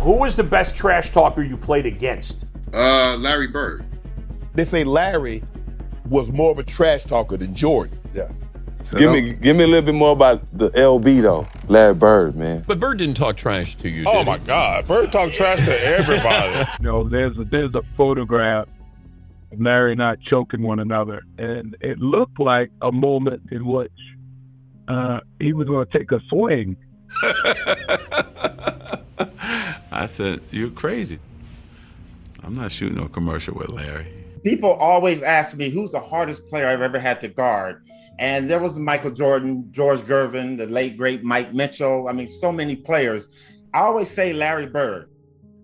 Who was the best trash talker you played against? Larry Bird. They say Larry was more of a trash talker than Jordan. Yes. So give me a little bit more about the LB though, Larry Bird, man. But Bird didn't talk trash to you. Oh my God, Bird talked trash to everybody. There's a photograph of Larry and I choking one another, and it looked like a moment in which he was going to take a swing. I said, "You're crazy. I'm not shooting no commercial with Larry." People always ask me who's the hardest player I've ever had to guard. And there was Michael Jordan, George Gervin, the late, great Mike Mitchell. I mean, so many players. I always say Larry Bird.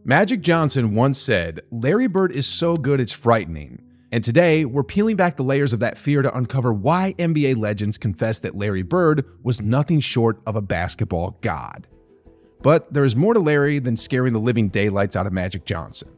Magic Johnson once said, "Larry Bird is so good it's frightening." And today, we're peeling back the layers of that fear to uncover why NBA legends confess that Larry Bird was nothing short of a basketball god. But there's more to Larry than scaring the living daylights out of Magic Johnson.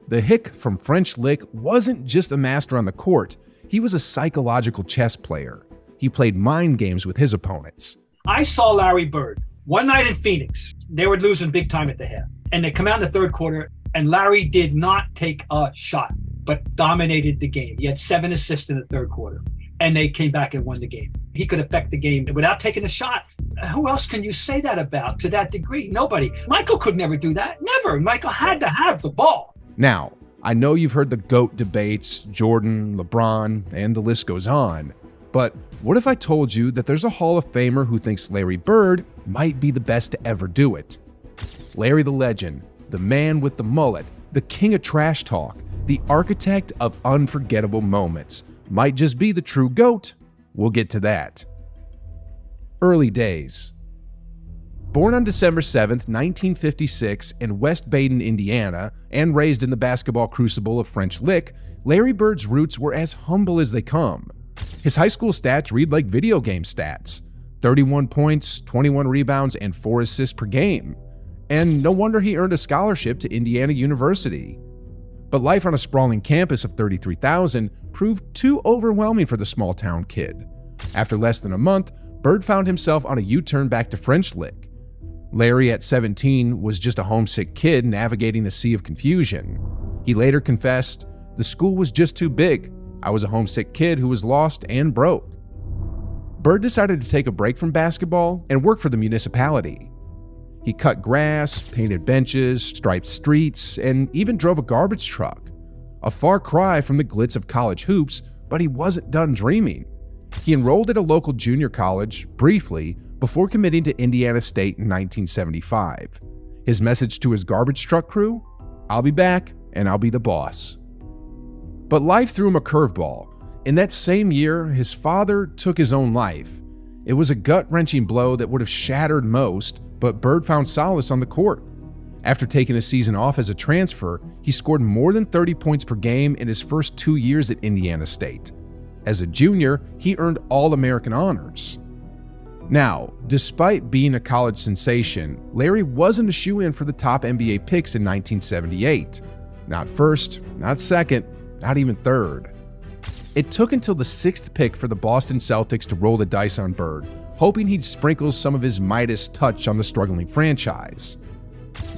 The hick from French Lick wasn't just a master on the court, he was a psychological chess player. He played mind games with his opponents. I saw Larry Bird one night in Phoenix. They were losing big time at the half. And they come out in the third quarter, and Larry did not take a shot, but dominated the game. He had 7 assists in the third quarter, and they came back and won the game. He could affect the game without taking a shot. Who else can you say that about to that degree? Nobody. Michael could never do that. Never. Michael had to have the ball. Now, I know you've heard the GOAT debates, Jordan, LeBron, and the list goes on. But what if I told you that there's a Hall of Famer who thinks Larry Bird might be the best to ever do it? Larry the Legend, the man with the mullet, the king of trash talk, the architect of unforgettable moments, might just be the true GOAT. We'll get to that. Early days. Born on December 7th, 1956 in West Baden, Indiana, and raised in the basketball crucible of French Lick, Larry Bird's roots were as humble as they come. His high school stats read like video game stats: 31 points, 21 rebounds, and 4 assists per game. And no wonder he earned a scholarship to Indiana University. But life on a sprawling campus of 33,000 proved too overwhelming for the small-town kid. After less than a month, Bird found himself on a U-turn back to French Lick. Larry, at 17, was just a homesick kid navigating a sea of confusion. He later confessed, "The school was just too big. I was a homesick kid who was lost and broke." Bird decided to take a break from basketball and work for the municipality. He cut grass, painted benches, striped streets, and even drove a garbage truck. A far cry from the glitz of college hoops, but he wasn't done dreaming. He enrolled at a local junior college, briefly, before committing to Indiana State in 1975. His message to his garbage truck crew? "I'll be back, and I'll be the boss." But life threw him a curveball. In that same year, his father took his own life. It was a gut-wrenching blow that would have shattered most, but Bird found solace on the court. After taking a season off as a transfer, he scored more than 30 points per game in his first 2 years at Indiana State. As a junior, he earned All-American honors. Now, despite being a college sensation, Larry wasn't a shoo-in for the top NBA picks in 1978. Not first, not second, not even third. It took until the 6th pick for the Boston Celtics to roll the dice on Bird, hoping he'd sprinkle some of his Midas touch on the struggling franchise.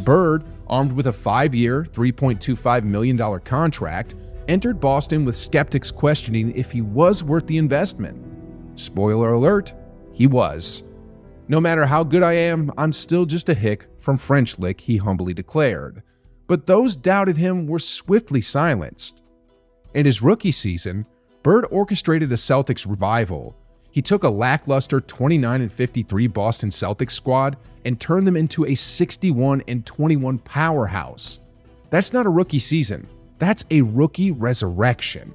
Bird, armed with a 5-year, $3.25 million contract, entered Boston with skeptics questioning if he was worth the investment. Spoiler alert, he was. "No matter how good I am, I'm still just a hick from French Lick," he humbly declared. But those doubted him were swiftly silenced. In his rookie season, Bird orchestrated a Celtics revival. He took a lackluster 29-53 Boston Celtics squad and turned them into a 61-21 powerhouse. That's not a rookie season. That's a rookie resurrection.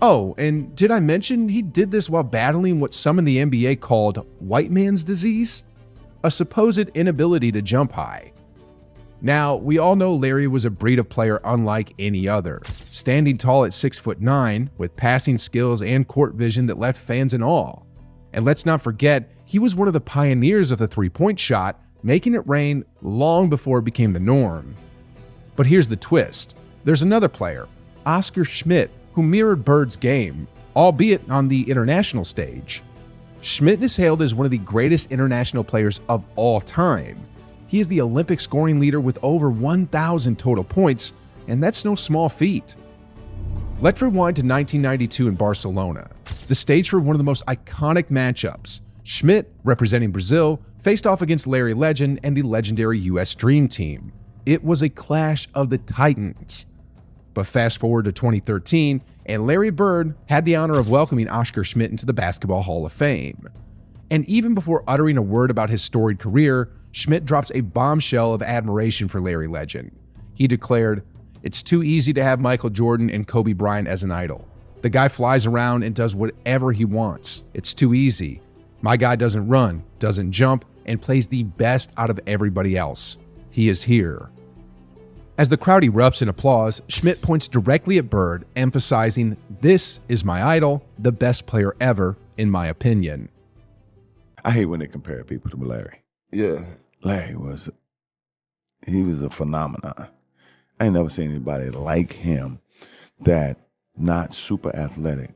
Oh, and did I mention he did this while battling what some in the NBA called white man's disease? A supposed inability to jump high. Now, we all know Larry was a breed of player unlike any other, standing tall at 6'9", with passing skills and court vision that left fans in awe. And let's not forget, he was one of the pioneers of the three-point shot, making it rain long before it became the norm. But here's the twist. There's another player, Oscar Schmidt, who mirrored Bird's game, albeit on the international stage. Schmidt is hailed as one of the greatest international players of all time. He is the Olympic scoring leader with over 1,000 total points, and that's no small feat. Let's rewind to 1992 in Barcelona, the stage for one of the most iconic matchups. Schmidt, representing Brazil, faced off against Larry Legend and the legendary US Dream Team. It was a clash of the titans. But fast forward to 2013, and Larry Bird had the honor of welcoming Oscar Schmidt into the Basketball Hall of Fame. And even before uttering a word about his storied career, Schmidt drops a bombshell of admiration for Larry Legend. He declared, "It's too easy to have Michael Jordan and Kobe Bryant as an idol. The guy flies around and does whatever he wants. It's too easy. My guy doesn't run, doesn't jump, and plays the best out of everybody else. He is here." As the crowd erupts in applause, Schmidt points directly at Bird, emphasizing, "This is my idol, the best player ever, in my opinion." I hate when they compare people to Larry. Yeah. Larry he was a phenomenon. I ain't never seen anybody like him that not super athletic,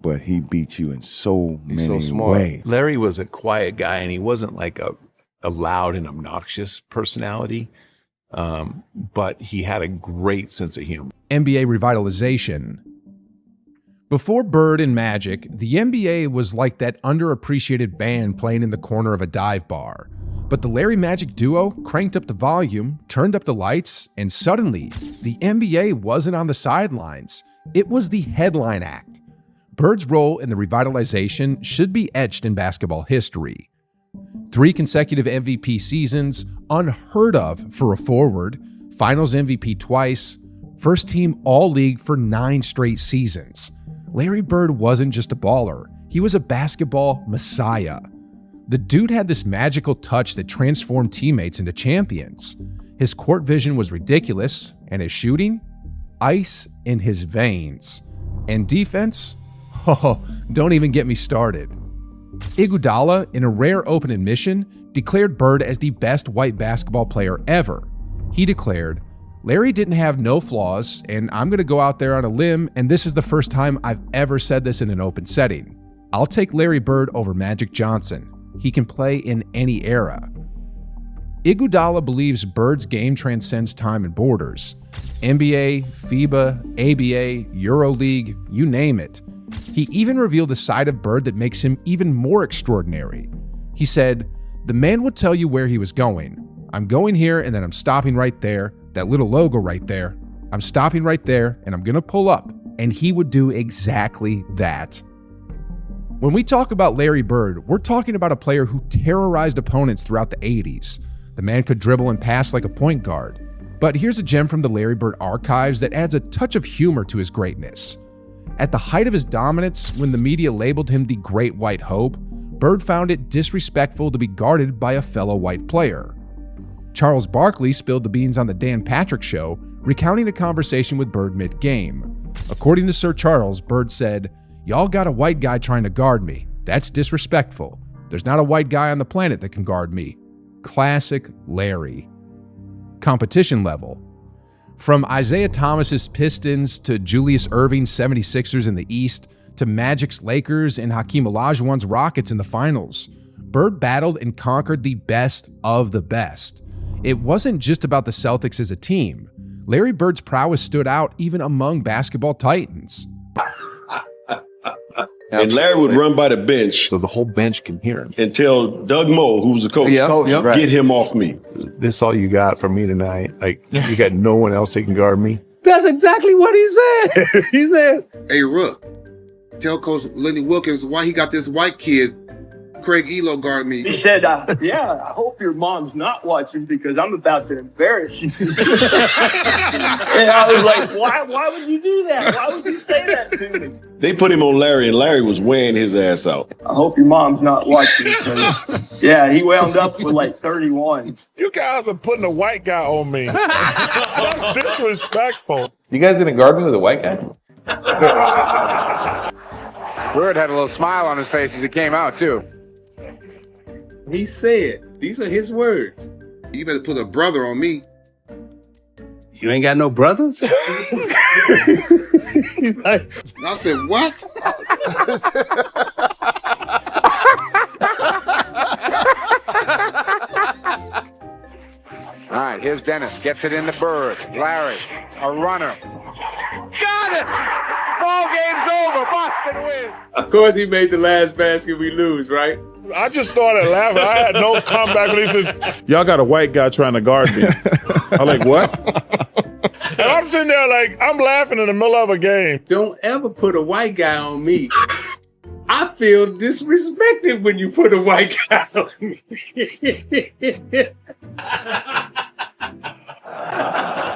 but he beat you in so many ways. Larry was a quiet guy, and he wasn't like a loud and obnoxious personality, but he had a great sense of humor. NBA revitalization. Before Bird and Magic, the NBA was like that underappreciated band playing in the corner of a dive bar. But the Larry Magic duo cranked up the volume, turned up the lights, and suddenly, the NBA wasn't on the sidelines. It was the headline act. Bird's role in the revitalization should be etched in basketball history. 3 consecutive MVP seasons, unheard of for a forward, Finals MVP twice, first team All-League for 9 straight seasons. Larry Bird wasn't just a baller, he was a basketball messiah. The dude had this magical touch that transformed teammates into champions. His court vision was ridiculous, and his shooting? Ice in his veins. And defense? Oh, don't even get me started. Iguodala, in a rare open admission, declared Bird as the best white basketball player ever. He declared, "Larry didn't have no flaws, and I'm going to go out there on a limb, and this is the first time I've ever said this in an open setting. I'll take Larry Bird over Magic Johnson. He can play in any era." Iguodala believes Bird's game transcends time and borders. NBA, FIBA, ABA, EuroLeague, you name it. He even revealed a side of Bird that makes him even more extraordinary. He said, "The man would tell you where he was going. I'm going here and then I'm stopping right there. That little logo right there. I'm stopping right there and I'm going to pull up." And he would do exactly that. When we talk about Larry Bird, we're talking about a player who terrorized opponents throughout the 80s. The man could dribble and pass like a point guard. But here's a gem from the Larry Bird archives that adds a touch of humor to his greatness. At the height of his dominance, when the media labeled him the Great White Hope, Bird found it disrespectful to be guarded by a fellow white player. Charles Barkley spilled the beans on the Dan Patrick Show, recounting a conversation with Bird mid-game. According to Sir Charles, Bird said, "Y'all got a white guy trying to guard me. That's disrespectful. There's not a white guy on the planet that can guard me." Classic Larry. Competition level. From Isaiah Thomas's Pistons to Julius Erving's 76ers in the East to Magic's Lakers and Hakeem Olajuwon's Rockets in the finals, Bird battled and conquered the best of the best. It wasn't just about the Celtics as a team. Larry Bird's prowess stood out even among basketball titans. And Larry would run by the bench So the whole bench can hear him. and tell Doug Moe, who was the coach, get him off me. This all you got for me tonight. Like, you got no one else that can guard me. That's exactly what he said. He said, "Hey, Rook, tell Coach Lenny Wilkins why he got this white kid, Craig Elo, guard me." He said, "Yeah, I hope your mom's not watching because I'm about to embarrass you." And I was like, why would you do that? Why would you say that to me? They put him on Larry, and Larry was wearing his ass out. I hope your mom's not watching. Yeah, he wound up with like 31. You guys are putting a white guy on me. That's disrespectful. You guys gonna guard me with a white guy? Bird had a little smile on his face as he came out, too. He said, these are his words. "You better put a brother on me." You ain't got no brothers? I said, "What?" Here's Dennis, gets it into Bird. Larry, a runner. Got it! Ball game's over. Boston wins. Of course, he made the last basket we lose, right? I just started laughing. I had no comeback when he said, Y'all got a white guy trying to guard me. I'm like, what? and I'm sitting there like, I'm laughing in the middle of a game. Don't ever put a white guy on me. I feel disrespected when you put a white guy on me.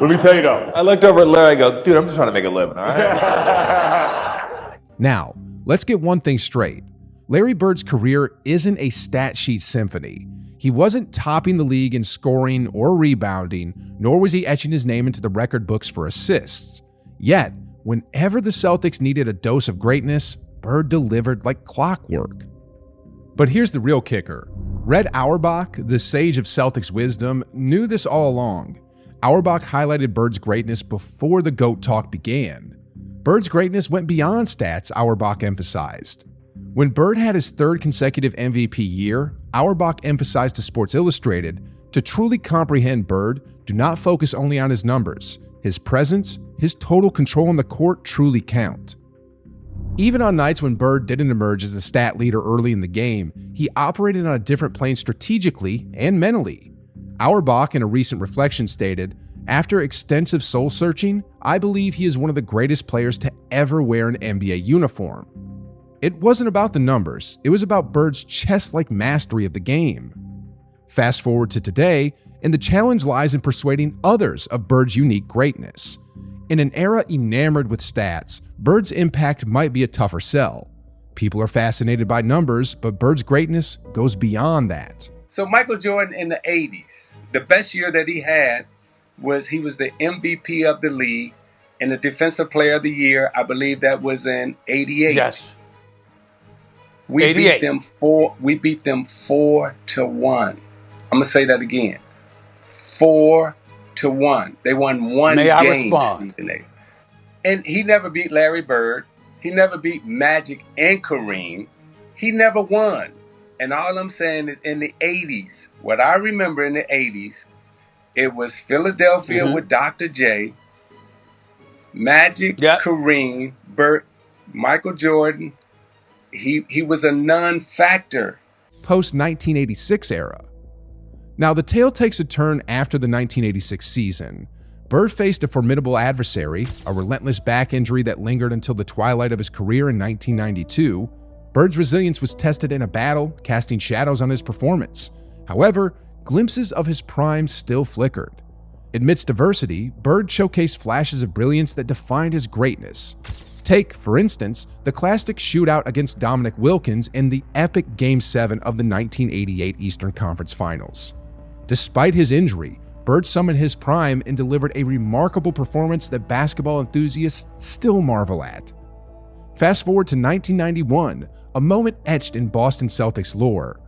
Let me tell you though. I looked over at Larry, I go, dude, I'm just trying to make a living, all right? Now, let's get one thing straight. Larry Bird's career isn't a stat sheet symphony. He wasn't topping the league in scoring or rebounding, nor was he etching his name into the record books for assists. Yet, whenever the Celtics needed a dose of greatness, Bird delivered like clockwork. But here's the real kicker. Red Auerbach, the sage of Celtics wisdom, knew this all along. Auerbach highlighted Bird's greatness before the GOAT talk began. Bird's greatness went beyond stats, Auerbach emphasized. When Bird had his third consecutive MVP year, Auerbach emphasized to Sports Illustrated, to truly comprehend Bird, do not focus only on his numbers. His presence, his total control on the court truly count. Even on nights when Bird didn't emerge as the stat leader early in the game, he operated on a different plane strategically and mentally. Auerbach, in a recent reflection, stated, "After extensive soul searching, I believe he is one of the greatest players to ever wear an NBA uniform." It wasn't about the numbers, it was about Bird's chess-like mastery of the game. Fast forward to today, and the challenge lies in persuading others of Bird's unique greatness. In an era enamored with stats, Bird's impact might be a tougher sell. People are fascinated by numbers, but Bird's greatness goes beyond that. So Michael Jordan in the 80s, the best year that he had was he was the MVP of the league and the defensive player of the year. I believe that was in 88. Yes. We 88. beat them 4-1. I'm going to say that again. 4-1. They won one May game. I respond? And he never beat Larry Bird. He never beat Magic and Kareem. He never won. And all I'm saying is in the 80s, what I remember in the 80s, it was Philadelphia with Dr. J, Magic, Kareem, Bird, Michael Jordan. He was a non-factor. Post-1986 era. Now, the tale takes a turn after the 1986 season. Bird faced a formidable adversary, a relentless back injury that lingered until the twilight of his career in 1992. Bird's resilience was tested in a battle, casting shadows on his performance. However, glimpses of his prime still flickered. Amidst adversity, Bird showcased flashes of brilliance that defined his greatness. Take, for instance, the classic shootout against Dominic Wilkins in the epic Game 7 of the 1988 Eastern Conference Finals. Despite his injury, Bird summoned his prime and delivered a remarkable performance that basketball enthusiasts still marvel at. Fast forward to 1991, a moment etched in Boston Celtics lore.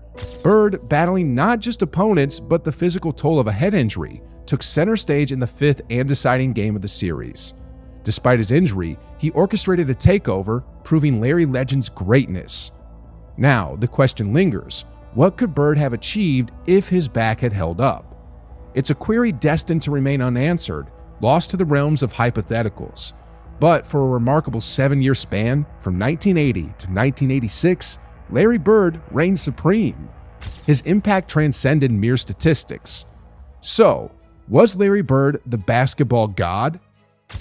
Bird, battling not just opponents but the physical toll of a head injury, took center stage in the fifth and deciding game of the series. Despite his injury, he orchestrated a takeover, proving Larry Legend's greatness. Now, the question lingers, what could Bird have achieved if his back had held up? It's a query destined to remain unanswered, lost to the realms of hypotheticals. But for a remarkable 7-year span, from 1980 to 1986, Larry Bird reigned supreme. His impact transcended mere statistics. So, was Larry Bird the basketball god?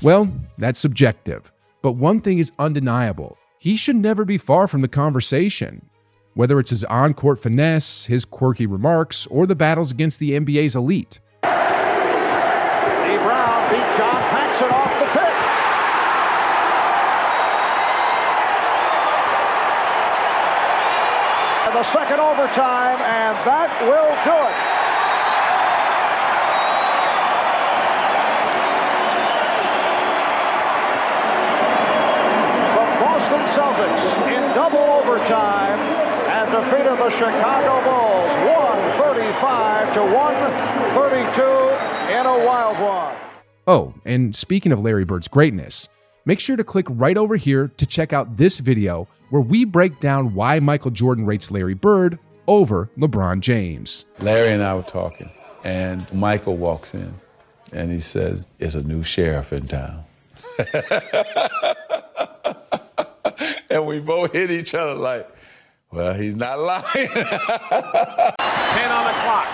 Well, that's subjective, but one thing is undeniable. He should never be far from the conversation. Whether it's his on-court finesse, his quirky remarks, or the battles against the NBA's elite. D. Brown beat John Paxson off the pick. And the second overtime, and that will do it. Celtics in double overtime and defeated the Chicago Bulls 135-132 in a wild one. Oh, and speaking of Larry Bird's greatness, make sure to click right over here to check out this video where we break down why Michael Jordan rates Larry Bird over LeBron James. Larry and I were talking. And Michael walks in and he says, "It's a new sheriff in town." And we both hit each other like, well, he's not lying. 10 on the clock.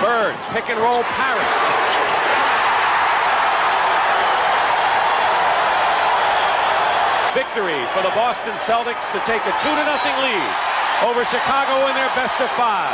Bird, pick and roll parry. Victory for the Boston Celtics to take a 2-0 lead over Chicago in their best of 5.